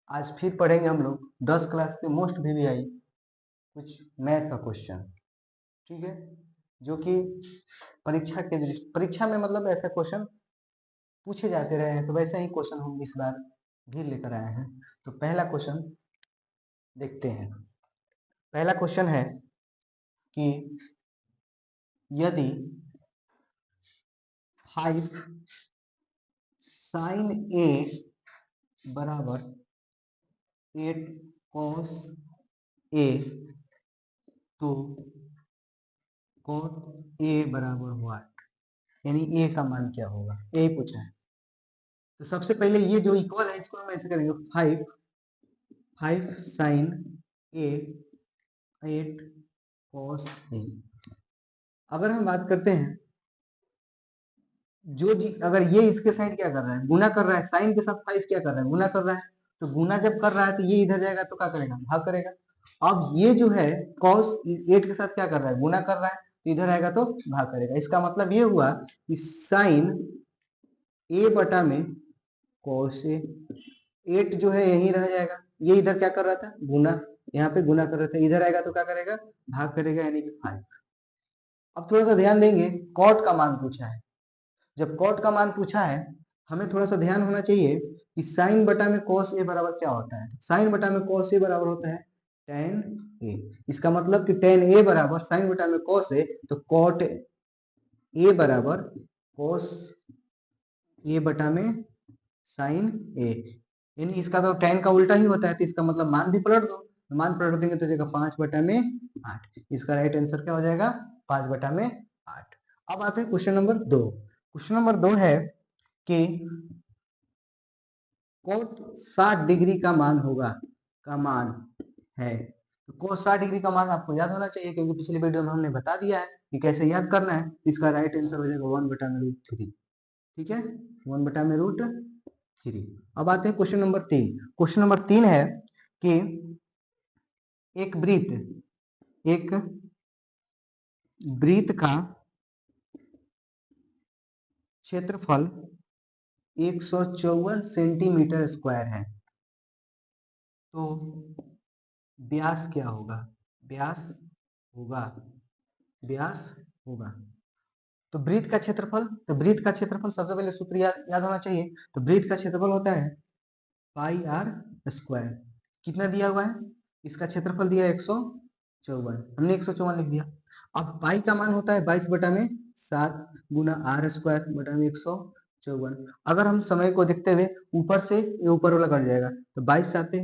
आज फिर पढ़ेंगे हम लोग 10 क्लास के मोस्ट VVI कुछ मैथ का क्वेश्चन, ठीक है, जो कि परीक्षा में मतलब ऐसा क्वेश्चन पूछे जाते रहे हैं, तो वैसे ही क्वेश्चन हम इस बार भी लेकर आए हैं। तो पहला क्वेश्चन देखते हैं। पहला क्वेश्चन है कि यदि 5 sin A बराबर 8 cos A तो cos A बराबर हुआ, यानी A का मान क्या होगा, यही पूछा है। तो सबसे पहले ये जो इक्वल है इसको हम ऐसे करेंगे 5 sin A 8 cos A। अगर हम बात करते हैं जो जी, अगर ये इसके साइड क्या कर रहा है, गुना कर रहा है, साइन के साथ 5 क्या कर रहा है, गुना कर रहा है। तो गुना जब कर रहा है तो ये इधर जाएगा तो क्या करेगा, भाग करेगा। अब ये जो है cos 8 के साथ क्या कर रहा है, गुना कर रहा है, तो इधर आएगा तो भाग करेगा। इसका मतलब ये हुआ कि साइन A बटा में cos A, 8 जो है यहीं रह जाएगा, ये इधर क्या कर रहा था, गुना, यहाँ पे गुना कर रहा था, इधर आएगा तो क्या करेगा, भाग करेगा, यानी कि 5। अब थोड़ा सा ध्यान देंगे, कॉट का मान पूछा है। जब कॉट का मान पूछा है, हमें थोड़ा सा ध्यान होना चाहिए कि साइन बटा में cos A बराबर क्या होता है। साइन बटा में cos A बराबर होता है tan A। इसका मतलब कि tan A बराबर साइन बटा में cos A, तो cot A बराबर cos A बटा में साइन A, यानी इसका तो tan का उल्टा ही होता है, तो इसका मतलब मान भी पलट दो। मान पलट देंगे तो जाएगा 5 बटा में 8। इसका राइट आंसर क्या हो जाएगा, 5 बटा में 8। अब आते हैं क्वेश्चन नंबर 2। क्वेश्चन नंबर 2 है कि कोट 60 डिग्री का मान होगा, का मान है। तो कोट 60 डिग्री का मान आपको याद होना चाहिए, क्योंकि पिछले वीडियो में हमने बता दिया है कि कैसे याद करना है। इसका राइट आंसर हो जाएगा 1 बटा में रूट 3। ठीक है, 1 बटा में रूट 3। अब आते हैं क्वेश्चन नंबर 3। क्वेश्चन नंबर 3 है कि एक वृत्त का क्षेत्रफल 154 सेंटीमीटर स्क्वायर है, तो व्यास क्या होगा, व्यास होगा, व्यास होगा। तो वृत्त का क्षेत्रफल, तो वृत्त का क्षेत्रफल सबसे पहले सूत्र याद होना चाहिए। तो वृत्त का क्षेत्रफल होता है पाई आर स्क्वायर। कितना दिया हुआ है, इसका क्षेत्रफल दिया है 154, हमने 154 लिख दिया। अब पाई का मान होता है 22 बटा में 7 गुना आर स्क्वायर बटा में 154। अगर हम समय को देखते हुए ऊपर से ये ऊपर वाला कट जाएगा, तो 22 साते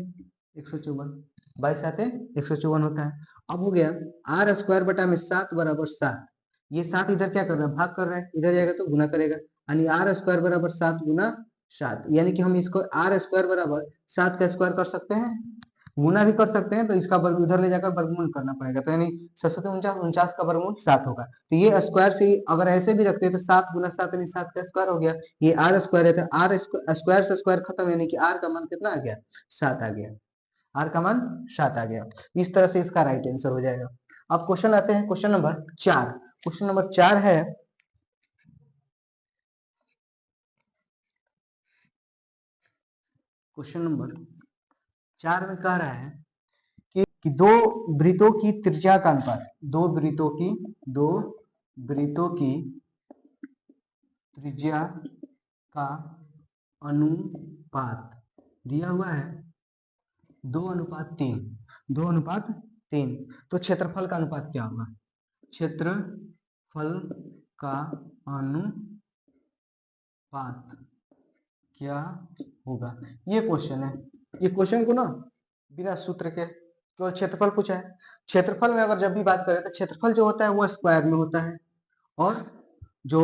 154, 22 साते 154 होता है। अब हो गया आर स्क्वायर बटा में 7 बराबर 7। ये 7 इधर क्या कर रहा है, भाग कर रहा है, इधर जाएगा तो गुना करेगा, यानी आर स्क्वायर बराबर 7 गुना 7, यानी कि हम इसको आर स्क्वायर बराबर 7 का स्क्वायर कर सकते हैं, गुना भी कर सकते हैं। तो इसका वर्ग उधर ले जाकर वर्गमूल करना पड़ेगा, तो यानी 749, 49 का वर्गमूल 7 होगा। तो ये स्क्वायर से अगर ऐसे भी रखते हैं तो 7 गुना 7 यानी 7 का स्क्वायर हो गया। ये आर स्क्वायर है, तो आर स्क्वायर से स्क्वायर खत्म, यानी कि आर का मान कितना आ गया, 7 आ गया, आर का मान 7 आ गया। इस तरह से इसका राइट आंसर हो जाएगा। अब क्वेश्चन आते हैं क्वेश्चन नंबर 4। क्वेश्चन नंबर 4 है क्वेश्चन नंबर 4 में कह रहा है कि दो वृत्तों की त्रिज्या का अनुपात, दो वृत्तों की त्रिज्या का अनुपात दिया हुआ है 2:3, 2:3। तो क्षेत्रफल का अनुपात क्या होगा, क्षेत्रफल का अनुपात क्या होगा, ये क्वेश्चन है। ये क्वेश्चन को ना बिना सूत्र के केवल क्षेत्रफल पूछा है। क्षेत्रफल में अगर जब भी बात करें तो क्षेत्रफल जो होता है वो स्क्वायर में होता है, और जो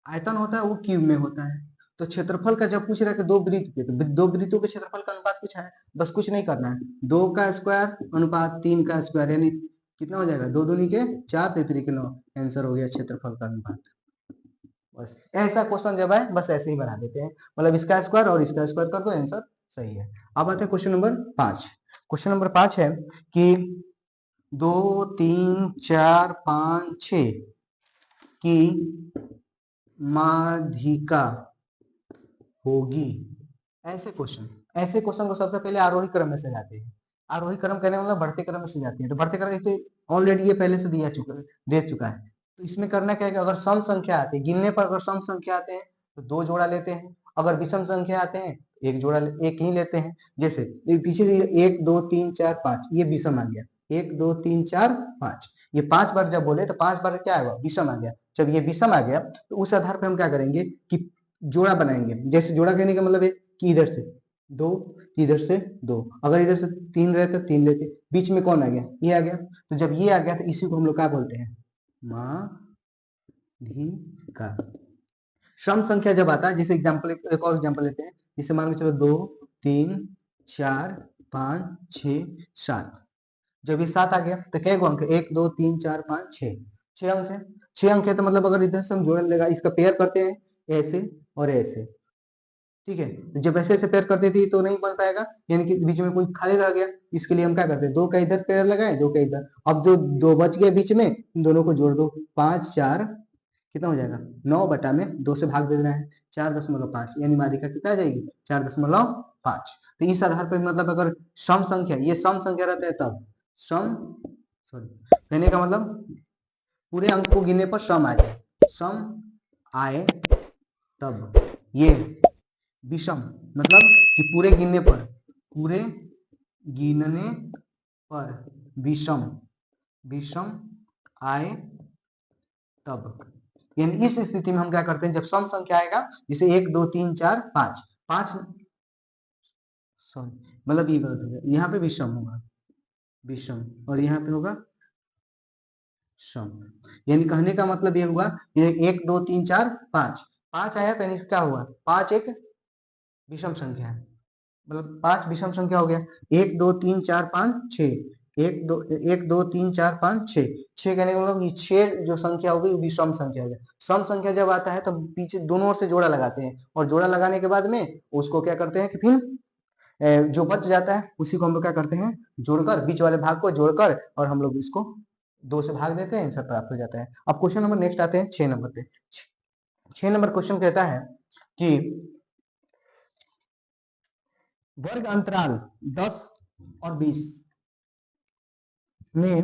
आयतन होता है वो क्यूब में होता है। तो क्षेत्रफल का जब पूछ रहा है कि दो वृत्त के, तो दो वृत्तों के क्षेत्रफल का अनुपात पूछा है, बस कुछ नहीं करना है, 2 का स्क्वायर अनुपात 3 का स्क्वायर, यानी कितना हो जाएगा, 2 दूनी के 4 3 के 9, आंसर हो गया क्षेत्रफल का अनुपात। बस ऐसा क्वेश्चन जब आए बस ऐसे ही बना देते हैं, मतलब इसका स्क्वायर और इसका स्क्वायर कर दो, आंसर सही है। अब आते हैं क्वेश्चन नंबर 5। क्वेश्चन नंबर 5 है कि 2 3 4 5 6 की माध्यिका होगी, ऐसे क्वेश्चन, ऐसे क्वेश्चन को सबसे पहले आरोही क्रम में सजाते हैं। आरोही क्रम कहने मतलब बढ़ते क्रम में सजाते हैं। तो बढ़ते क्रम ऑलरेडी ये पहले से दे चुका है। तो इसमें करना क्या है कि अगर सम संख्या आती है, गिनने पर अगर सम संख्या आते हैं तो 2 जोड़ा लेते हैं, अगर विषम संख्या आते हैं एक ही लेते हैं। जैसे पीछे 1 2 3 4 5 ये विषम आ गया, 1 2 3 4 5, ये 5 बार जब बोले तो 5 बार क्या आएगा, विषम आ गया। जब ये विषम आ गया तो उस आधार पर हम क्या करेंगे कि जोड़ा बनाएंगे। जैसे जोड़ा कहने का मतलब है कि इधर से 2, इधर से 2, अगर इधर से 3 रहे तो 3 लेते, बीच में कौन आ गया, ये आ गया। तो जब ये आ गया तो इसी को हम लोग क्या बोलते हैं, माध्यिका। सम संख्या जब आता है, जैसे एग्जांपल एक और एग्जांपल लेते हैं, जैसे मान के चलो 2 3 4 5 6 7, जब ये 7 आ गया तो कै अंक है, 1 2 3 4 5 6, 6 अंक है। 6 अंक है तो मतलब अगर इधर से हम जोड़ लेगा, इसका पेयर करते हैं ऐसे और ऐसे, ठीक है। तो जब ऐसे ऐसे पेयर करते थे तो नहीं बन पाएगा, यानी कि बीच में कोई खाली रह गया। इसके लिए हम क्या करते हैं, 2 का इधर पेयर लगाए, 2 का इधर। अब जो 2 बच गए बीच में, इन दोनों को जोड़ दो, 5 4 कितना हो जाएगा, 9 बटा में 2 से भाग दे देना है, 4.5, यानी माध्यिका कितना आ जाएगी, 4.5। तो इस आधार पर मतलब अगर सम संख्या, ये सम संख्या रहता है तब सम, सॉरी कहने का मतलब पूरे अंक को गिनने पर सम आ जाए, सम आए तब। ये विषम मतलब कि पूरे गिनने पर विषम आए तब। यानी इस स्थिति में हम क्या करते हैं, जब सम संख्या आएगा, जैसे 1 2 3 4 5 5, सॉरी मतलब ये गलत हो गया, यहाँ पे विषम होगा, विषम, और यहाँ पे होगा सम। यानी कहने का मतलब ये हुआ कि 1 2 3 4 5, 5 आया तो यानी क्या हुआ, 5 एक विषम संख्या है, मतलब 5 विषम संख्या हो गया। 1 2 3 4 5 6, 1 2 3 4 5 6, 6 कहने का मतलब ये 6 जो संख्या होगी वो विषम संख्या हो गया। सम संख्या जब आता है तो पीछे दोनों ओर से जोड़ा लगाते हैं, और जोड़ा लगाने के बाद में उसको क्या करते हैं कि फिर जो बच जाता है उसी को हम लोग क्या करते हैं, जोड़कर, बीच वाले भाग को जोड़कर, और हम लोग इसको 2 से भाग देते हैं, आंसर प्राप्त हो जाता है। अब क्वेश्चन नंबर नेक्स्ट आते हैं 6 नंबर पे। 6 नंबर क्वेश्चन कहता है कि वर्ग अंतराल 10 और 20 में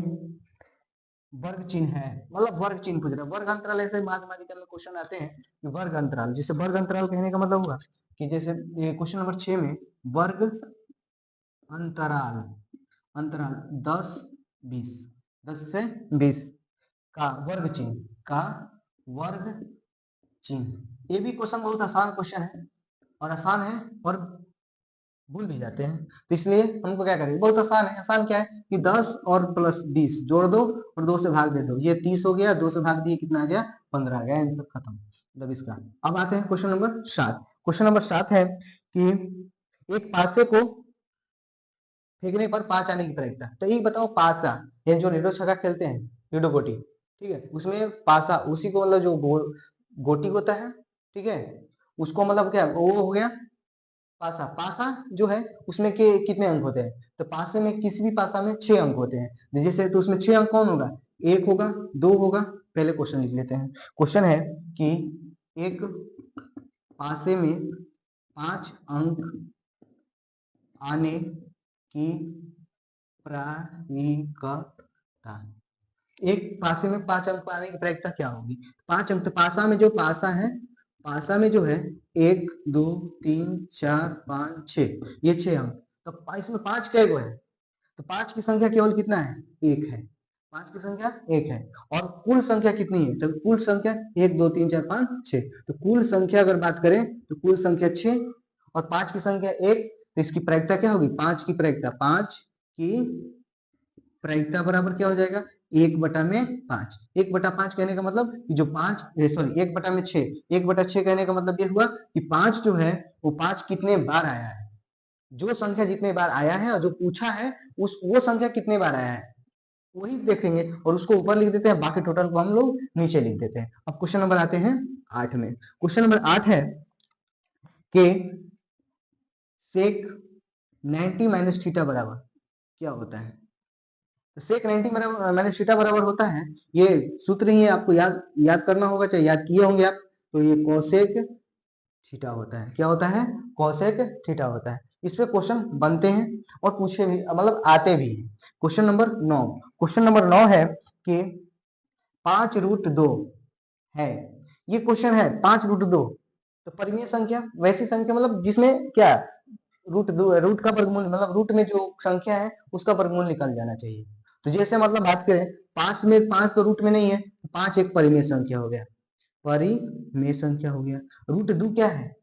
वर्ग चिन्ह है, मतलब वर्ग चिन्ह पूछ रहा है। वर्ग अंतराल ऐसे मैथमेटिकल में क्वेश्चन आते हैं कि वर्ग अंतराल, जैसे वर्ग अंतराल कहने का मतलब हुआ कि जैसे ये क्वेश्चन नंबर 6 में वर्ग अंतराल, अंतराल 10 20, 10 से 20 का वर्ग चिन्ह, का वर्ग चिन्ह। ये भी क्वेश्चन बहुत आसान क्वेश्चन है, और आसान है और भूल भी जाते हैं, तो इसलिए हमको क्या करेंगे, बहुत आसान है। आसान क्या है कि 10 और प्लस 20 जोड़ दो और 2 से भाग दे दो, ये 30 हो गया, 2 से भाग दिए कितना आ गया, 15 आ गया, आंसर खत्म, मतलब इसका। अब आते हैं क्वेश्चन नंबर 7। क्वेश्चन नंबर 7 है कि एक पासे को फेंकने पर 5 आने की प्रायिकता। तो ये बताओ, पासा ये जो लूडो छक्का खेलते हैं, लूडो गोटी, ठीक है, उसमें पासा उसी को मतलब जो गोटी होता है, ठीक है, उसको मतलब क्या वो हो गया पासा। पासा जो है उसमें के कितने अंक होते हैं, तो पासे में किसी भी पासा में 6 अंक होते हैं। जैसे तो उसमें 6 अंक कौन होगा, 1 होगा, 2 होगा। पहले क्वेश्चन लिख लेते हैं। क्वेश्चन है कि एक पासे में 5 अंक आने की प्रायिकता, एक पासे में 5 अंक आने की प्रायिकता क्या होगी, 5 अंक। तो पासा में जो पासा है, पासा में जो है 1 2 3 4 5 6, ये 6 अंक। तो इसमें 5 कै गो है, तो 5 की संख्या केवल कितना है, 1 है, 5 की संख्या 1 है। और कुल संख्या कितनी है, तो कुल संख्या 1 2 3 4 5 6, तो कुल संख्या अगर बात करें तो कुल संख्या 6 और 5 की संख्या 1, तो इसकी प्रायिकता क्या होगी, 5 की प्रायिकता, 5 की प्रायिकता बराबर क्या हो जाएगा, 1/5। 1/5 कहने का मतलब कि जो 5, सॉरी 1/6, 1/6 कहने का मतलब ये हुआ कि 5 जो है वो 5 कितने बार आया है, जो संख्या जितने बार आया है और जो पूछा है उस वो संख्या कितने बार आया है वही देखेंगे, और उसको ऊपर लिख देते हैं, बाकी टोटल को हम लोग नीचे लिख देते हैं। अब क्वेश्चन नंबर आते हैं 8 में। क्वेश्चन नंबर 8 है कि सेक 90 माइनस थीटा बराबर क्या होता है। तो सेक 90 माइनस थीटा बराबर होता है, ये सूत्र ही है, आपको याद करना होगा, चाहे याद किए होंगे आप। तो ये कोसेक थीटा होता है, क्या होता है, कोसेक थीटा होता है। इस पे क्वेश्चन बनते हैं और पूछे भी, मतलब आते भी हैं। क्वेश्चन नंबर 9, क्वेश्चन नंबर 9 है कि 5√2 है, ये क्वेश्चन है 5√2, तो परिमेय संख्या वैसी संख्या मतलब जिसमें क्या रूट का वर्गमूल, मतलब रूट में जो संख्या है उसका वर्गमूल निकल जाना चाहिए। तो जैसे मतलब बात करें 5 में 5 तो रूट में नहीं है, 5 एक परिमेय संख्या हो गया, परिमेय संख्या हो गया। √2 क्या है,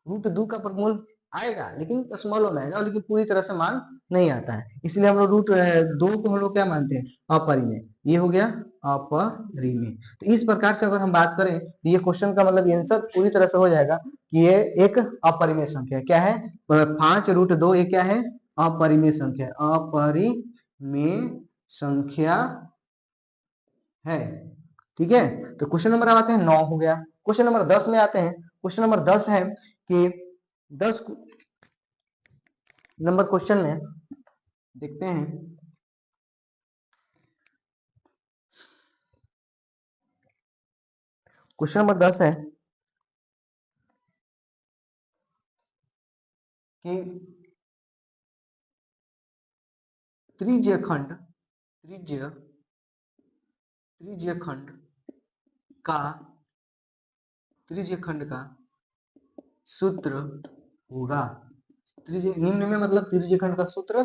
√2 का वर्गमूल आएगा लेकिन स्मॉल होना आएगा, लेकिन पूरी तरह से मान नहीं आता है, इसलिए हम लोग √2 को हम लोग क्या मानते हैं, अपरिमेय। ये हो गया अपरिमेय। तो इस प्रकार से अगर हम बात करें तो ये क्वेश्चन का मतलब आंसर पूरी तरह से हो जाएगा कि ये एक अपरिमेय संख्या क्या है, 5√2 ये क्या है, अपरिमेय संख्या, अपरिमेय संख्या है। ठीक है, तो क्वेश्चन नंबर आते हैं 9 हो गया। क्वेश्चन नंबर 10 में आते हैं। क्वेश्चन नंबर 10 है कि 10 नंबर क्वेश्चन में देखते हैं, क्वेश्चन नंबर 10 है कि त्रिज्य खंड का त्रिज्य खंड का सूत्र होगा। निम्न में मतलब त्रिज्य खंड का सूत्र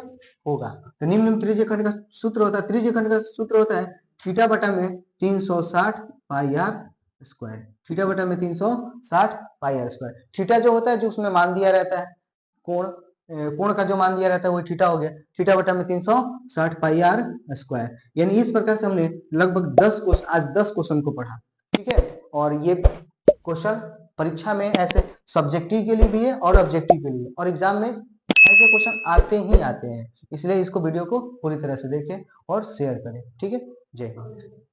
होगा। तो निम्न में त्रिज्य खंड का सूत्र होता है, त्रिज्य खंड का सूत्र होता है थीटा बटा में 360 पाई आर स्क्वायर, थीटा बटा में 360 पाई आर स्क्वायर। थीटा जो होता है जो उसमें मान दिया रहता है, कोण कोण का जो मान दिया रहता है वो थीटा हो गया, थीटा बटा में 360 पाई आर स्क्वायर। यानी इस प्रकार से हमने लगभग 10 क्वेश्चन, आज 10 क्वेश्चन को पढ़ा। ठीक है, और ये क्वेश्चन परीक्षा में ऐसे सब्जेक्टिव के लिए भी है और ऑब्जेक्टिव के लिए, और एग्जाम में ऐसे क्वेश्चन आते ही आते हैं, इसलिए इसको वीडियो को पूरी तरह से देखें और शेयर करें। ठीक है, जय हिंद।